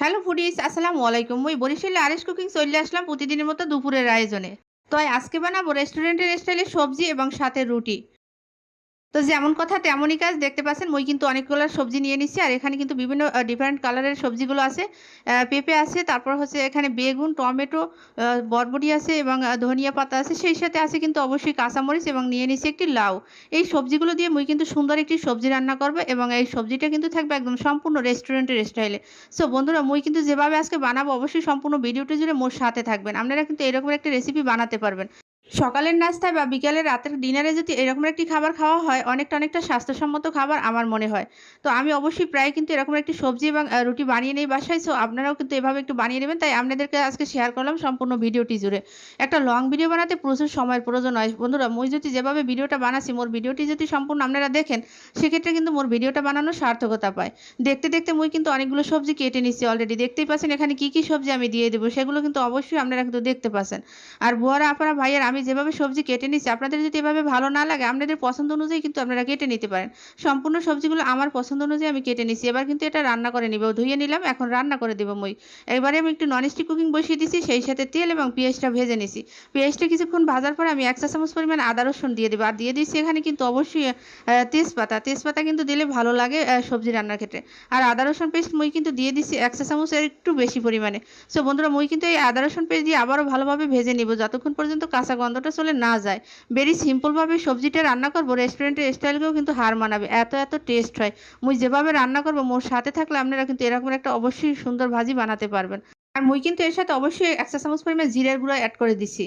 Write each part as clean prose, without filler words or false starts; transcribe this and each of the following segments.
Hello foodies, আসসালামু আলাইকুম। মুই বরিশালে আরেশ কুকিং চলে আসলাম প্রতিদিনের মতো দুপুরের আয়োজনে। তো আজকে বানাবো রেস্টুরেন্টের স্টাইলে সবজি এবং সাথে রুটি। তো যেমন কথা তেমনই কাজ। দেখতে পাচ্ছেন মই কিন্তু অনেকগুলো সবজি নিয়ে নিচ্ছি। আর এখানে কিন্তু বিভিন্ন ডিফারেন্ট কালারের সবজিগুলো আছে। পেঁপে আছে, তারপর হচ্ছে এখানে বেগুন, টমেটো, বরবটি আছে এবং ধনিয়া পাতা আছে। সেই সাথে আছে কিন্তু অবশ্যই কাঁচামরিচ এবং নিয়ে নিচ্ছি একটি লাউ। এই সবজিগুলো দিয়ে মই কিন্তু সুন্দর একটি সবজি রান্না করব এবং এই সবজিটা কিন্তু থাকবে একদম সম্পূর্ণ রেস্টুরেন্টের স্টাইলে। সো বন্ধুরা, মই কিন্তু যেভাবে আজকে বানাবো অবশ্যই সম্পূর্ণ ভিডিওটি জুড়ে মোর সাথে থাকবেন। আপনারা কিন্তু এরকম একটা রেসিপি বানাতে পারবেন। সকালের নাস্তায় বা বিকালের রাতের ডিনারে যদি এরকম একটি খাবার খাওয়া হয়, অনেকটা স্বাস্থ্যসম্মত খাবার আমার মনে হয়। তো আমি অবশ্যই প্রায় কিন্তু এরকম একটি সবজি এবং রুটি বানিয়ে নেই বাসায়। সো আপনারাও কিন্তু এভাবে একটু বানিয়ে নেবেন। তাই আপনাদেরকে আজকে শেয়ার করলাম সম্পূর্ণ ভিডিওটি জুড়ে। একটা লং ভিডিও বানাতে প্রচুর সময়ের প্রয়োজন হয়। বন্ধুরা, মুই যদি যেভাবে ভিডিওটা বানাচ্ছি, মোর ভিডিওটি যদি সম্পূর্ণ আপনারা দেখেন, সেক্ষেত্রে কিন্তু মোর ভিডিওটা বানানোর সার্থকতা পায়। দেখতে মুই কিন্তু অনেকগুলো সবজি কেটে নিচ্ছি অলরেডি। দেখতেই পাচ্ছেন এখানে কি সবজি আমি দিয়ে দেবো, সেগুলো কিন্তু অবশ্যই আপনারা কিন্তু দেখতে পাচ্ছেন। আর বুয়ারা, আপারা, ভাইয়ারা, আমি যেভাবে সবজি কেটে নিচ্ছি, আপনাদের যদি এভাবে ভালো না লাগে, আপনাদের পছন্দ অনুযায়ী কিন্তু আপনারা কেটে নিতে পারেন। সম্পূর্ণ সবজিগুলো আমার পছন্দ অনুযায়ী আমি কেটে নিচ্ছি। এবার কিন্তু এটা রান্না করে নিব। ধুয়ে নিলাম, এখন রান্না করে দেবো মই। এবারে আমি একটু ননস্টিক কুকিং বসিয়ে দিচ্ছি, সেই সাথে তেল এবং পেঁয়াজটা ভেজে নিছি। পেঁয়াজটা কিছুক্ষণ ভাজার পরে আমি 1 চা চামচ পরিমাণ আদা রসুন দিয়ে দেবো। আর দিয়ে দিচ্ছি এখানে কিন্তু অবশ্যই তেজপাতা কিন্তু দিলে ভালো লাগে সবজি রান্নার ক্ষেত্রে। আর আদা রসুন পেস্ট মই কিন্তু দিয়ে দিচ্ছি 1 চা চামচের একটু বেশি পরিমাণে। সো বন্ধুরা, মই কিন্তু এই আদা রসুন পেস্ট দিয়ে আবারও ভালোভাবে ভেজে নিব যতক্ষণ পর্যন্ত কাঁচা গন্ধটা চলে না যায়। ভেরি সিম্পলভাবে সবজিটা রান্না করব, রেস্টুরেন্টের স্টাইলকেও কিন্তু হার মানাবে। এত টেস্ট হয়। মুই যেভাবে রান্না করব, মোর সাথে থাকলে আপনারা কিন্তু এরকম একটা অবশ্যই সুন্দর ভাজি বানাতে পারবেন। আর মুই কিন্তু এর সাথে অবশ্যই 1 চা চামচ পরিমাণ জিরার গুঁড়া অ্যাড করে দিচ্ছি।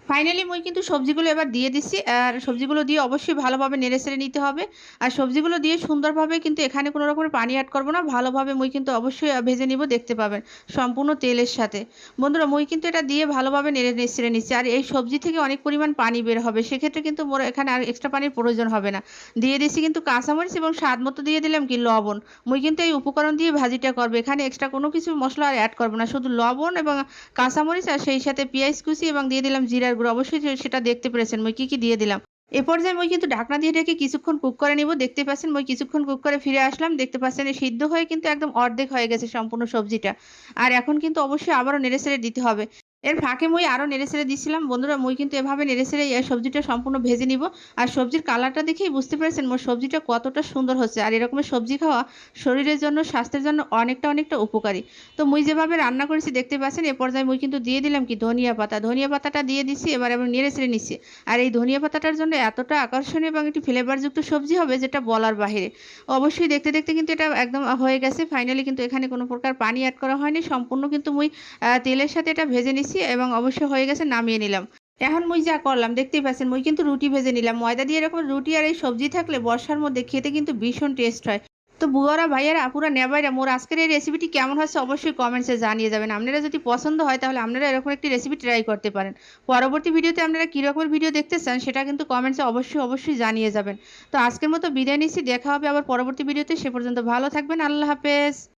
ফাইনালি মুই কিন্তু সবজিগুলো এবার দিয়ে দিচ্ছি। আর সবজিগুলো দিয়ে অবশ্যই ভালোভাবে নেড়েচেড়ে নিতে হবে। আর সবজিগুলো দিয়ে সুন্দরভাবে কিন্তু এখানে কোনো রকমের পানি এড করব না। ভালোভাবে মুই কিন্তু অবশ্যই ভেজে নিব, দেখতে পাবেন সম্পূর্ণ তেলের সাথে। বন্ধুরা, মুই কিন্তু এটা দিয়ে ভালোভাবে নেড়েচেড়ে নিচ্ছি। আর এই সবজি থেকে অনেক পরিমাণ পানি বের হবে, সেক্ষেত্রে কিন্তু মোর এখানে আর এক্সট্রা পানির প্রয়োজন হবে না। দিয়ে দিচ্ছি কিন্তু কাঁচামরিচ এবং স্বাদ মতো দিয়ে দিলাম কি লবণ। মুই কিন্তু এই উপকরণ দিয়ে ভাজিটা করবো, এখানে এক্সট্রা কোনো কিছু মশলা আর অ্যাড করবো না, শুধু লবণ এবং কাঁচামরিচ আর সেই সাথে পেঁয়াজ কুচি এবং দিয়ে দিলাম জিরার গুঁড়ো। অবশ্যই সেটা দেখতে পেরেছেন মই কি দিয়ে দিলাম। এ পর্যায়ে মই কিন্তু ঢাকনা দিয়ে ঢেকে কিছুক্ষণ কুক করে নিব। দেখতে পাচ্ছেন মই কিছুক্ষণ কুক করে ফিরে আসলাম। দেখতে পাচ্ছেন সিদ্ধ হয়ে কিন্তু একদম অর্ধেক হয়ে গেছে সম্পূর্ণ সবজিটা। আর এখন কিন্তু অবশ্যই আবারও নেড়েচেড়ে দিতে হবে। এর ফাঁকে মই আরও নেড়েচেড়ে দিচ্ছিলাম। বন্ধুরা, মই কিন্তু এভাবে নেড়েচেড়ে এই সবজিটা সম্পূর্ণ ভেজে নিব। আর সবজির কালারটা দেখেই বুঝতে পেরেছেন মোর সবজিটা কতটা সুন্দর হচ্ছে। আর এরকমের সবজি খাওয়া শরীরের জন্য, স্বাস্থ্যের জন্য অনেকটা উপকারী। তো মুই যেভাবে রান্না করেছি দেখতে পাচ্ছেন। এ পর্যায়ে মুই কিন্তু দিয়ে দিলাম কি ধনিয়া পাতা। ধনিয়া পাতাটা দিয়ে দিচ্ছি, এবার আমি নেড়েচেড়ে নিচ্ছি। আর এই ধনিয়া পাতাটার জন্য এতটা আকর্ষণীয় এবং একটি ফ্লেভারযুক্ত সবজি হবে যেটা বলার বাহিরে। অবশ্যই দেখতে কিন্তু এটা একদম হয়ে গেছে। ফাইনালি কিন্তু এখানে কোনো প্রকার পানি অ্যাড করা হয়নি। সম্পূর্ণ কিন্তু মুই তেলের সাথে এটা ভেজে নিচ্ছি এবং অবশ্যই হয়ে গেছে, নামিয়ে নিলাম। এখন মুই যা করলাম দেখতেই পাচ্ছেন, মুই কিন্তু রুটি ভেজে নিলাম। ময়দা দিয়ে এরকম রুটি আর এই সবজি থাকলে বর্ষার মধ্যে খেতে কিন্তু ভীষণ টেস্ট হয়। তো বুয়ারা, ভাইয়ারা, আপুরা, নেবাইরা, মোর আজকের এই রেসিপিটি কেমন হচ্ছে অবশ্যই কমেন্টসে জানিয়ে যাবেন। আপনারা যদি পছন্দ হয় তাহলে আপনারা এরকম একটি রেসিপি ট্রাই করতে পারেন। পরবর্তী ভিডিওতে আপনারা কী রকমের ভিডিও দেখতে চান সেটা কিন্তু কমেন্টসে অবশ্যই জানিয়ে যাবেন। তো আজকের মতো বিদায় নিচ্ছি। দেখা হবে আবার পরবর্তী ভিডিওতে। সে পর্যন্ত ভালো থাকবেন। আল্লাহ হাফেজ।